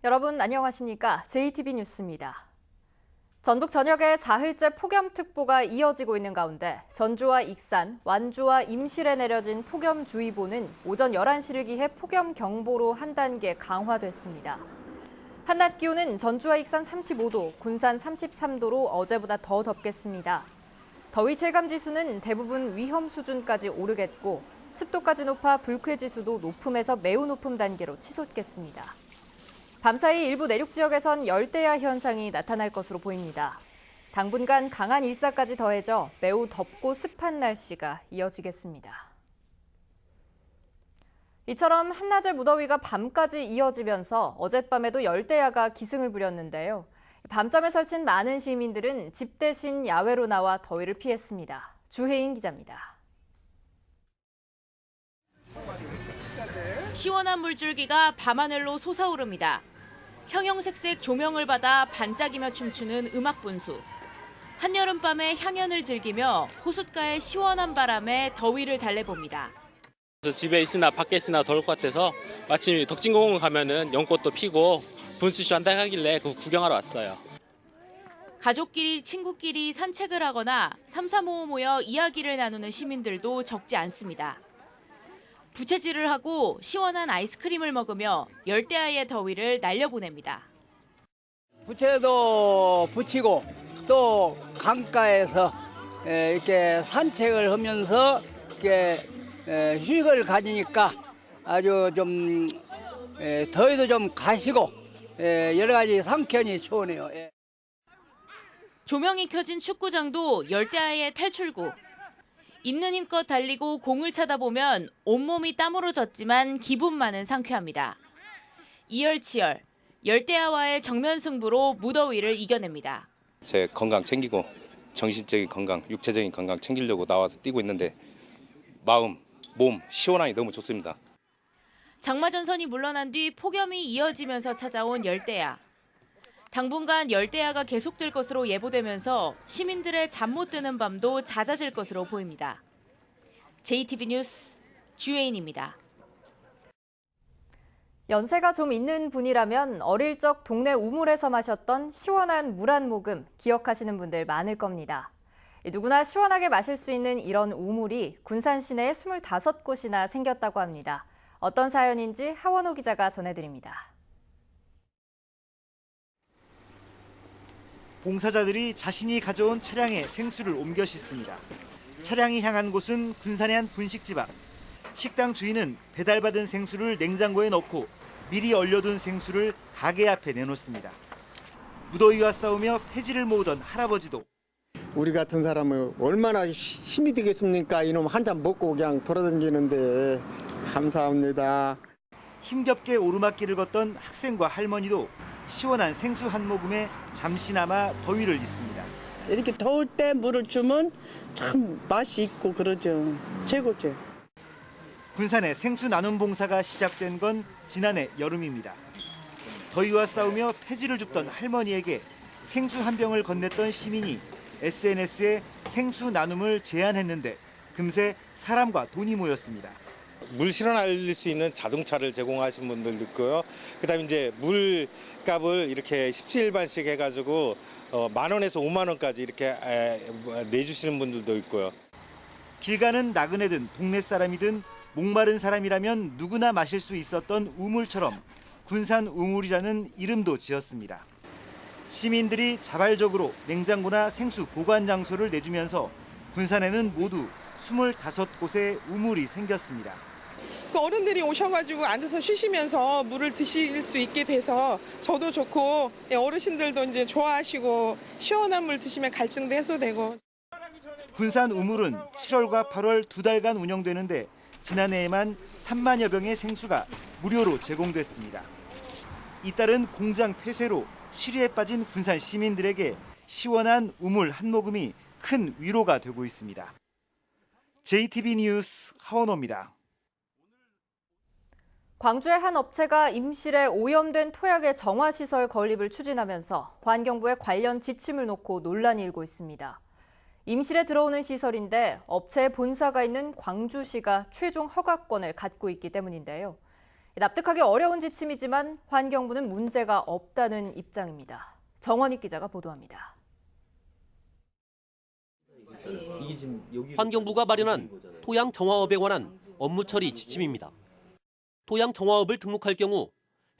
여러분 안녕하십니까? JTB 뉴스입니다. 전북 전역에 사흘째 폭염특보가 이어지고 있는 가운데 전주와 익산, 완주와 임실에 내려진 폭염주의보는 오전 11시를 기해 폭염경보로 한 단계 강화됐습니다. 한낮 기온은 전주와 익산 35도, 군산 33도로 어제보다 더 덥겠습니다. 더위 체감지수는 대부분 위험 수준까지 오르겠고 습도까지 높아 불쾌지수도 높음에서 매우 높음 단계로 치솟겠습니다. 밤사이 일부 내륙 지역에선 열대야 현상이 나타날 것으로 보입니다. 당분간 강한 일사까지 더해져 매우 덥고 습한 날씨가 이어지겠습니다. 이처럼 한낮의 무더위가 밤까지 이어지면서 어젯밤에도 열대야가 기승을 부렸는데요. 밤잠에 설친 많은 시민들은 집 대신 야외로 나와 더위를 피했습니다. 주혜인 기자입니다. 시원한 물줄기가 밤하늘로 솟아오릅니다. 형형색색 조명을 받아 반짝이며 춤추는 음악 분수. 한여름밤의 향연을 즐기며 호숫가의 시원한 바람에 더위를 달래봅니다. 집에 있으나 밖에 있으나 더울 것 같아서 마침 덕진공원 가면은 연꽃도 피고 분수쇼 한다 하길래 그 구경하러 왔어요. 가족끼리 친구끼리 산책을 하거나 삼삼오오 모여 이야기를 나누는 시민들도 적지 않습니다. 부채질을 하고 시원한 아이스크림을 먹으며 열대야의 더위를 날려보냅니다. 부채도 붙이고 또 강가에서 이렇게 산책을 하면서 이렇게 휴식을 가지니까 아주 좀 더위도 좀 가시고 여러 가지 상쾌하니 좋으네요. 조명이 켜진 축구장도 열대야의 탈출구. 있는 힘껏 달리고 공을 차다 보면 온몸이 땀으로 젖지만 기분만은 상쾌합니다. 이열치열, 열대야와의 정면 승부로 무더위를 이겨냅니다. 제 건강 챙기고 정신적인 건강, 육체적인 건강 챙기려고 나와서 뛰고 있는데 마음, 몸 시원하니 너무 좋습니다. 장마전선이 물러난 뒤 폭염이 이어지면서 찾아온 열대야. 당분간 열대야가 계속될 것으로 예보되면서 시민들의 잠 못 드는 밤도 잦아질 것으로 보입니다. JTB 뉴스 주혜인입니다. 연세가 좀 있는 분이라면 어릴 적 동네 우물에서 마셨던 시원한 물 한 모금 기억하시는 분들 많을 겁니다. 누구나 시원하게 마실 수 있는 이런 우물이 군산 시내에 25곳이나 생겼다고 합니다. 어떤 사연인지 하원호 기자가 전해드립니다. 봉사자들이 자신이 가져온 차량에 생수를 옮겨 싣습니다. 차량이 향한 곳은 군산의 한 분식집 앞. 식당 주인은 배달받은 생수를 냉장고에 넣고 미리 얼려둔 생수를 가게 앞에 내놓습니다. 무더위와 싸우며 폐지를 모으던 할아버지도 우리 같은 사람은 얼마나 힘이 되겠습니까? 이놈 한 잔 먹고 그냥 돌아다니는데 감사합니다. 힘겹게 오르막길을 걷던 학생과 할머니도 시원한 생수 한 모금에 잠시나마 더위를 잊습니다. 이렇게 더울 때 물을 주면 참 맛이 있고 그러죠. 최고죠. 군산의 생수 나눔 봉사가 시작된 건 지난해 여름입니다. 더위와 싸우며 폐지를 줍던 할머니에게 생수 한 병을 건넸던 시민이 SNS에 생수 나눔을 제안했는데 금세 사람과 돈이 모였습니다. 물 실어날릴 수 있는 자동차를 제공하신 분들도 있고요. 그다음에 이제 물값을 이렇게 십시일반씩 해가지고 10,000원에서 50,000원까지 이렇게 내주시는 분들도 있고요. 길 가는 나그네든 동네 사람이든 목마른 사람이라면 누구나 마실 수 있었던 우물처럼 군산 우물이라는 이름도 지었습니다. 시민들이 자발적으로 냉장고나 생수 보관 장소를 내주면서 군산에는 모두 25곳의 우물이 생겼습니다. 어른들이 오셔가지고 앉아서 쉬시면서 물을 드실 수 있게 돼서 저도 좋고 어르신들도 이제 좋아하시고 시원한 물 드시면 갈증도 해소되고. 군산 우물은 7월과 8월 2달간 운영되는데 지난해에만 3만여 병의 생수가 무료로 제공됐습니다. 이따른 공장 폐쇄로 시리에 빠진 군산 시민들에게 시원한 우물 한 모금이 큰 위로가 되고 있습니다. JTB 뉴스 하원호입니다. 광주의 한 업체가 임실에 오염된 토약의 정화시설 건립을 추진하면서 환경부에 관련 지침을 놓고 논란이 일고 있습니다. 임실에 들어오는 시설인데 업체의 본사가 있는 광주시가 최종 허가권을 갖고 있기 때문인데요. 납득하기 어려운 지침이지만 환경부는 문제가 없다는 입장입니다. 정원익 기자가 보도합니다. 환경부가 마련한 토양 정화업에 관한 업무 처리 지침입니다. 토양 정화업을 등록할 경우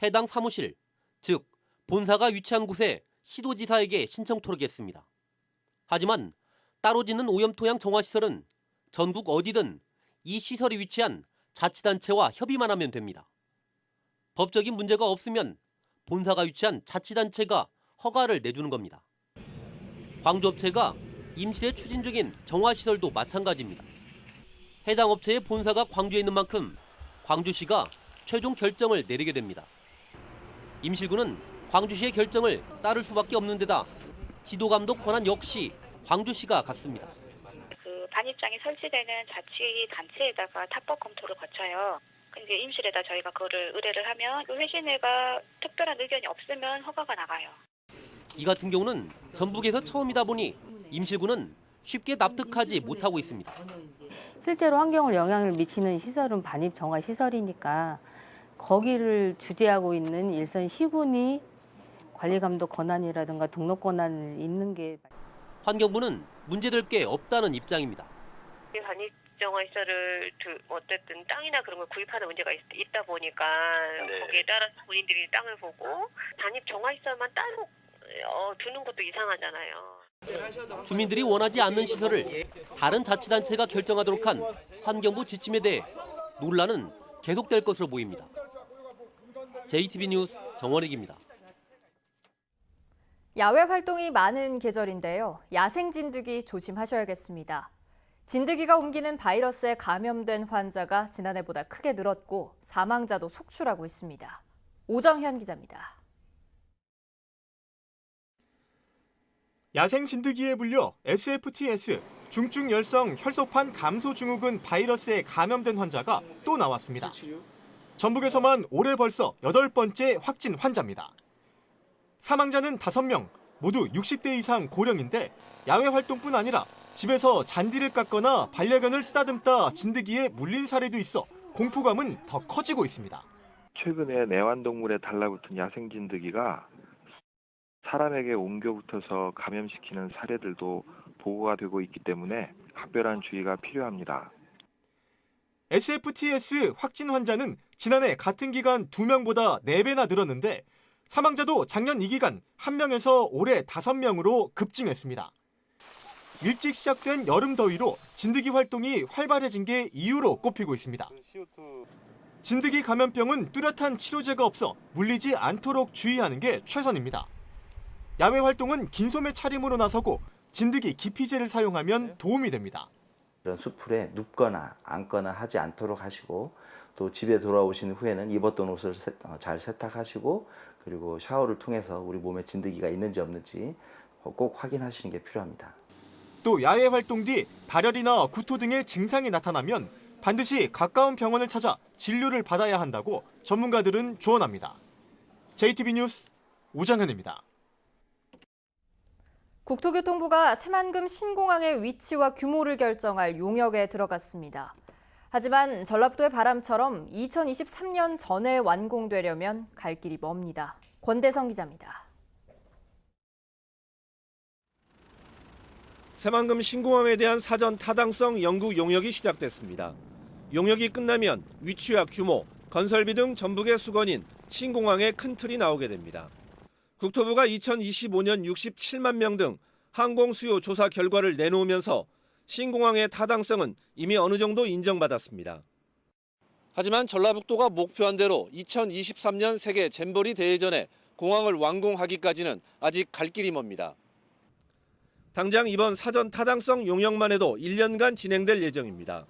해당 사무실, 즉 본사가 위치한 곳에 시도지사에게 신청 토록했습니다. 하지만 따로 짓는 오염토양 정화시설은 전국 어디든 이 시설이 위치한 자치단체와 협의만 하면 됩니다. 법적인 문제가 없으면 본사가 위치한 자치단체가 허가를 내주는 겁니다. 광주업체가 임실에 추진 중인 정화시설도 마찬가지입니다. 해당 업체의 본사가 광주에 있는 만큼 광주시가 최종 결정을 내리게 됩니다. 임실구는 광주시의 결정을 따를 수밖에 없는 데다 지도감독 권한 역시 광주시가 갖습니다. 반입장이 설치되는 자치단체에다가 탑법 검토를 거쳐요. 근데 임실에다 저희가 그거를 의뢰를 하면 회신회가 특별한 의견이 없으면 허가가 나가요. 이 같은 경우는 전북에서 처음이다 보니 임실구는 쉽게 납득하지 못하고 있습니다. 실제로 환경을 영향을 미치는 시설은 반입 정화 시설이니까 거기를 주재하고 있는 일선 시군이 관리감독 권한이라든가 등록 권한을 있는 게. 환경부는 문제될 게 없다는 입장입니다. 반입 정화 시설을 어쨌든 땅이나 그런 걸 구입하는 문제가 있다 보니까 거기에 따라서 본인들이 땅을 보고 반입 정화 시설만 따로 두는 것도 이상하잖아요. 주민들이 원하지 않는 시설을 다른 자치단체가 결정하도록 한 환경부 지침에 대해 논란은 계속될 것으로 보입니다. JTB 뉴스 정원익입니다. 야외 활동이 많은 계절인데요. 야생 진드기 조심하셔야겠습니다. 진드기가 옮기는 바이러스에 감염된 환자가 지난해보다 크게 늘었고 사망자도 속출하고 있습니다. 오정현 기자입니다. 야생 진드기에 불려 SFTS, 중증열성 혈소판 감소 증후군 바이러스에 감염된 환자가 또 나왔습니다. 전북에서만 올해 벌써 8번째 확진 환자입니다. 사망자는 5명, 모두 60대 이상 고령인데 야외 활동뿐 아니라 집에서 잔디를 깎거나 반려견을 쓰다듬다 진드기에 물린 사례도 있어 공포감은 더 커지고 있습니다. 최근에 내환동물에 달라붙은 야생 진드기가 사람에게 옮겨붙어서 감염시키는 사례들도 보고가 되고 있기 때문에 각별한 주의가 필요합니다. SFTS 확진 환자는 지난해 같은 기간 2명보다 4배나 늘었는데 사망자도 작년 이 기간 1명에서 올해 5명으로 급증했습니다. 일찍 시작된 여름 더위로 진드기 활동이 활발해진 게 이유로 꼽히고 있습니다. 진드기 감염병은 뚜렷한 치료제가 없어 물리지 않도록 주의하는 게 최선입니다. 야외 활동은 긴소매 차림으로 나서고 진드기 기피제를 사용하면 도움이 됩니다. 이런 수풀에 눕거나 앉거나 하지 않도록 하시고 또 집에 돌아오신 후에는 입었던 옷을 잘 세탁하시고 그리고 샤워를 통해서 우리 몸에 진드기가 있는지 없는지 꼭 확인하시는 게 필요합니다. 또 야외 활동 뒤 발열이나 구토 등의 증상이 나타나면 반드시 가까운 병원을 찾아 진료를 받아야 한다고 전문가들은 조언합니다. JTB 뉴스 오정현입니다. 국토교통부가 새만금 신공항의 위치와 규모를 결정할 용역에 들어갔습니다. 하지만 전라북도의 바람처럼 2023년 전에 완공되려면 갈 길이 멉니다. 권대성 기자입니다. 새만금 신공항에 대한 사전 타당성 연구 용역이 시작됐습니다. 용역이 끝나면 위치와 규모, 건설비 등 전북의 수건인 신공항의 큰 틀이 나오게 됩니다. 국토부가 2025년 67만 명 등 항공 수요 조사 결과를 내놓으면서 신공항의 타당성은 이미 어느 정도 인정받았습니다. 하지만 전라북도가 목표한 대로 2023년 세계 잼버리 대회전에 공항을 완공하기까지는 아직 갈 길이 멉니다. 당장 이번 사전 타당성 용역만 해도 1년간 진행될 예정입니다.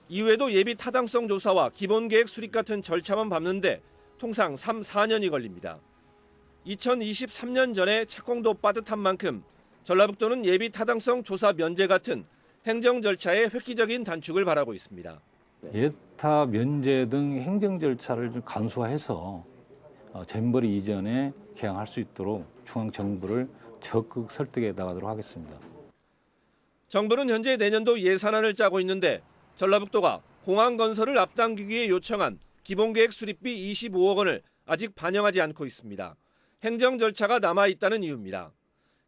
이후에도 예비 타당성 조사와 기본계획 수립 같은 절차만 밟는데 통상 3, 4년이 걸립니다. 2023년 전에 착공도 빠듯한 만큼 전라북도는 예비 타당성 조사 면제 같은 행정 절차의 획기적인 단축을 바라고 있습니다. 예타 면제 등 행정 절차를 좀 간소화해서 잼버리 이전에 개항할 수 있도록 중앙정부를 적극 설득해 나가도록 하겠습니다. 정부는 현재 내년도 예산안을 짜고 있는데 전라북도가 공항 건설을 앞당기기 위해 요청한 기본계획 수립비 25억 원을 아직 반영하지 않고 있습니다. 행정 절차가 남아 있다는 이유입니다.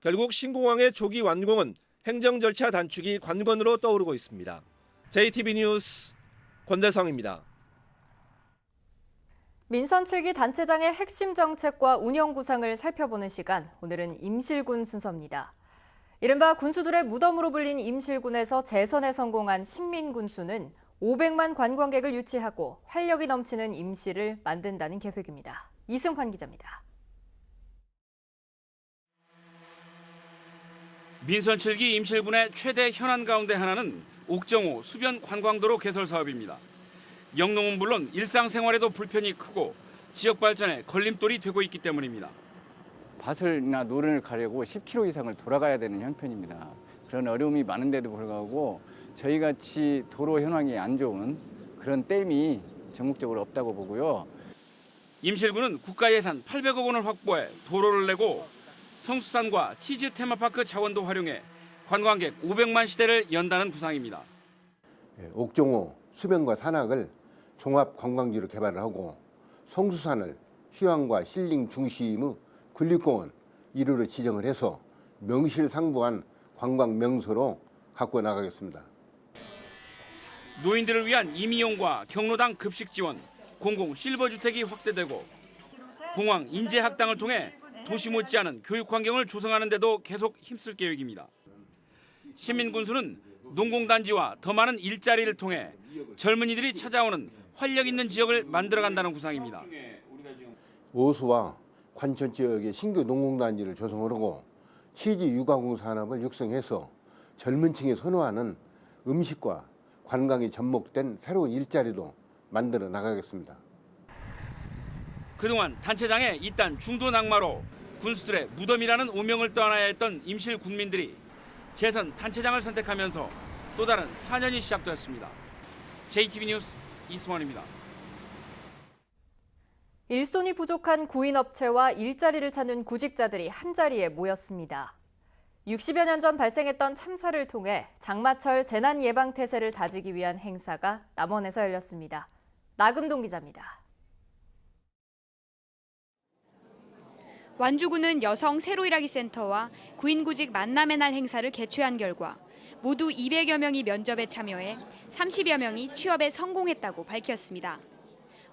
결국 신공항의 조기 완공은 행정 절차 단축이 관건으로 떠오르고 있습니다. JTB 뉴스 권대성입니다. 민선 7기 단체장의 핵심 정책과 운영 구상을 살펴보는 시간, 오늘은 임실군 순서입니다. 이른바 군수들의 무덤으로 불린 임실군에서 재선에 성공한 신민군수는 500만 관광객을 유치하고 활력이 넘치는 임시를 만든다는 계획입니다. 이승환 기자입니다. 민선 7기 임실군의 최대 현안 가운데 하나는 옥정호 수변 관광도로 개설 사업입니다. 영농은 물론 일상생활에도 불편이 크고 지역 발전에 걸림돌이 되고 있기 때문입니다. 밭을이나 노른을 가려고 10km 이상을 돌아가야 되는 형편입니다. 그런 어려움이 많은데도 불구하고 저희같이 도로 현황이 안 좋은 그런 댐이 전국적으로 없다고 보고요. 임실군은 국가 예산 800억 원을 확보해 도로를 내고 성수산과 치즈 테마파크 자원도 활용해 관광객 500만 시대를 연다는 구상입니다. 옥정호 수변과 산악을 종합 관광지로 개발을 하고 성수산을 휴양과 힐링 중심의 군립공원 1호로 지정을 해서 명실상부한 관광 명소로 갖고 나가겠습니다. 노인들을 위한 임의용과 경로당 급식 지원, 공공 실버주택이 확대되고 봉황 인재학당을 통해 도시 못지않은 교육 환경을 조성하는 데도 계속 힘쓸 계획입니다. 신민군수는 농공단지와 더 많은 일자리를 통해 젊은이들이 찾아오는 활력 있는 지역을 만들어간다는 구상입니다. 오수와 관천 지역에 신규 농공단지를 조성을 하고 치즈 유가공 산업을 육성해서 젊은 층이 선호하는 음식과 관광이 접목된 새로운 일자리도 만들어 나가겠습니다. 그동안 단체장의 잇단 중도 낙마로 군수들의 무덤이라는 오명을 떠안아야 했던 임실 군민들이 재선 단체장을 선택하면서 또 다른 4년이 시작되었습니다. JTB 뉴스 이승원입니다. 일손이 부족한 구인업체와 일자리를 찾는 구직자들이 한자리에 모였습니다. 60여 년 전 발생했던 참사를 통해 장마철 재난예방태세를 다지기 위한 행사가 남원에서 열렸습니다. 나금동 기자입니다. 완주군은 여성 새로일하기 센터와 구인구직 만남의 날 행사를 개최한 결과 모두 200여 명이 면접에 참여해 30여 명이 취업에 성공했다고 밝혔습니다.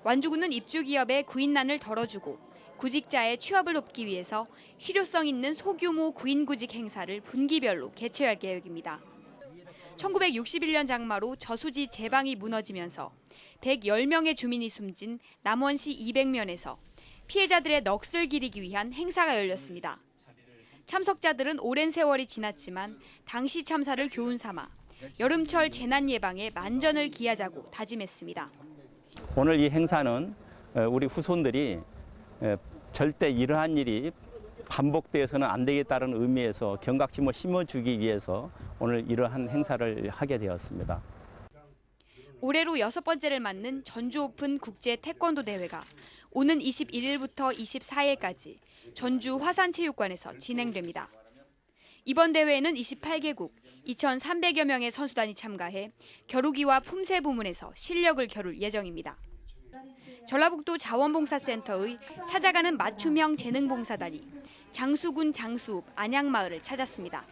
완주군은 입주기업의 구인난을 덜어주고 구직자의 취업을 돕기 위해서 실효성 있는 소규모 구인구직 행사를 분기별로 개최할 계획입니다. 1961년 장마로 저수지 제방이 무너지면서 110명의 주민이 숨진 남원시 200면에서 피해자들의 넋을 기리기 위한 행사가 열렸습니다. 참석자들은 오랜 세월이 지났지만 당시 참사를 교훈 삼아 여름철 재난 예방에 만전을 기하자고 다짐했습니다. 오늘 이 행사는 우리 후손들이 절대 이러한 일이 반복되어서는 안 되겠다는 의미에서 경각심을 심어주기 위해서 오늘 이러한 행사를 하게 되었습니다. 올해로 6번째를 맞는 전주 오픈 국제 태권도 대회가 오는 21일부터 24일까지 전주 화산체육관에서 진행됩니다. 이번 대회에는 28개국 2,300여 명의 선수단이 참가해 겨루기와 품새 부문에서 실력을 겨룰 예정입니다. 전라북도 자원봉사센터의 찾아가는 맞춤형 재능봉사단이 장수군 장수읍 안양마을을 찾았습니다.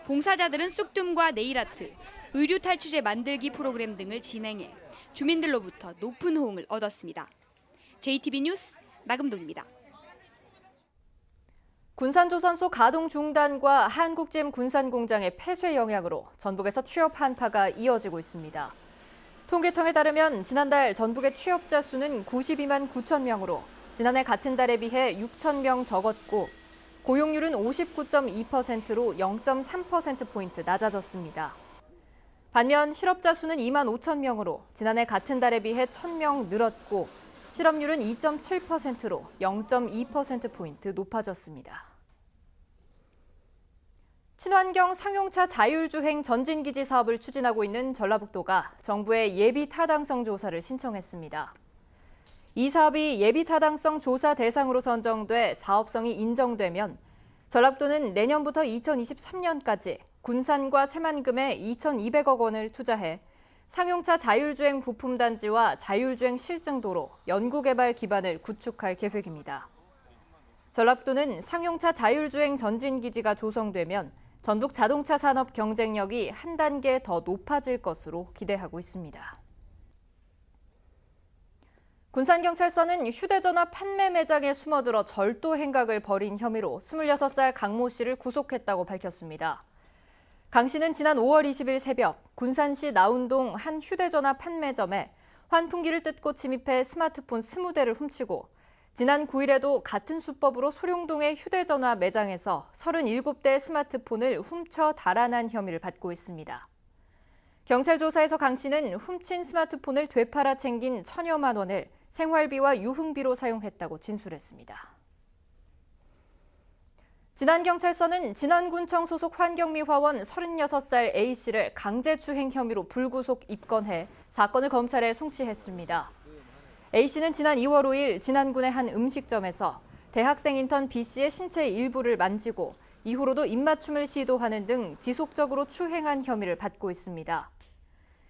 봉사자들은 쑥둠과 네일아트, 의류탈취제 만들기 프로그램 등을 진행해 주민들로부터 높은 호응을 얻었습니다. JTB 뉴스 나금동입니다. 군산조선소 가동 중단과 한국잼 군산공장의 폐쇄 영향으로 전북에서 취업 한파가 이어지고 있습니다. 통계청에 따르면 지난달 전북의 취업자 수는 92만 9천 명으로 지난해 같은 달에 비해 6천 명 적었고 고용률은 59.2%로 0.3%포인트 낮아졌습니다. 반면 실업자 수는 2만 5천 명으로 지난해 같은 달에 비해 1,000명 늘었고 실업률은 2.7%로 0.2%포인트 높아졌습니다. 친환경 상용차 자율주행 전진기지 사업을 추진하고 있는 전라북도가 정부에 예비 타당성 조사를 신청했습니다. 이 사업이 예비 타당성 조사 대상으로 선정돼 사업성이 인정되면 전라북도는 내년부터 2023년까지 군산과 새만금에 2,200억 원을 투자해 상용차 자율주행 부품단지와 자율주행 실증도로 연구개발 기반을 구축할 계획입니다. 전라북도는 상용차 자율주행 전진기지가 조성되면 전북 자동차 산업 경쟁력이 한 단계 더 높아질 것으로 기대하고 있습니다. 군산경찰서는 휴대전화 판매 매장에 숨어들어 절도 행각을 벌인 혐의로 26살 강모 씨를 구속했다고 밝혔습니다. 강 씨는 지난 5월 20일 새벽 군산시 나운동 한 휴대전화 판매점에 환풍기를 뜯고 침입해 스마트폰 20대를 훔치고 지난 9일에도 같은 수법으로 소룡동의 휴대전화 매장에서 37대 스마트폰을 훔쳐 달아난 혐의를 받고 있습니다. 경찰 조사에서 강 씨는 훔친 스마트폰을 되팔아 챙긴 1,000여만 원을 생활비와 유흥비로 사용했다고 진술했습니다. 진안경찰서는 진안군청 소속 환경미 화원 36살 A씨를 강제추행 혐의로 불구속 입건해 사건을 검찰에 송치했습니다. A씨는 지난 2월 5일 진안군의 한 음식점에서 대학생 인턴 B씨의 신체 일부를 만지고 이후로도 입맞춤을 시도하는 등 지속적으로 추행한 혐의를 받고 있습니다.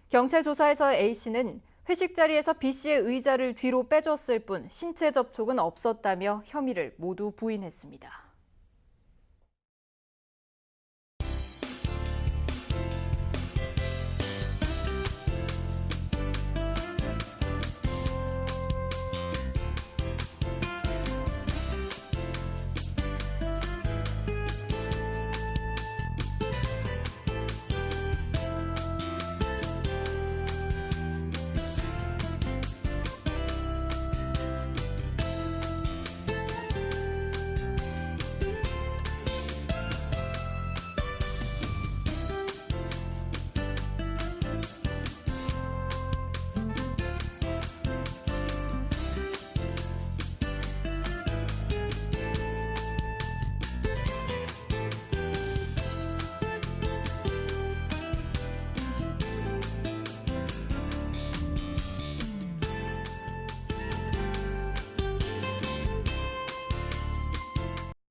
경찰 조사에서 A씨는 회식 자리에서 B씨의 의자를 뒤로 빼줬을 뿐 신체 접촉은 없었다며 혐의를 모두 부인했습니다.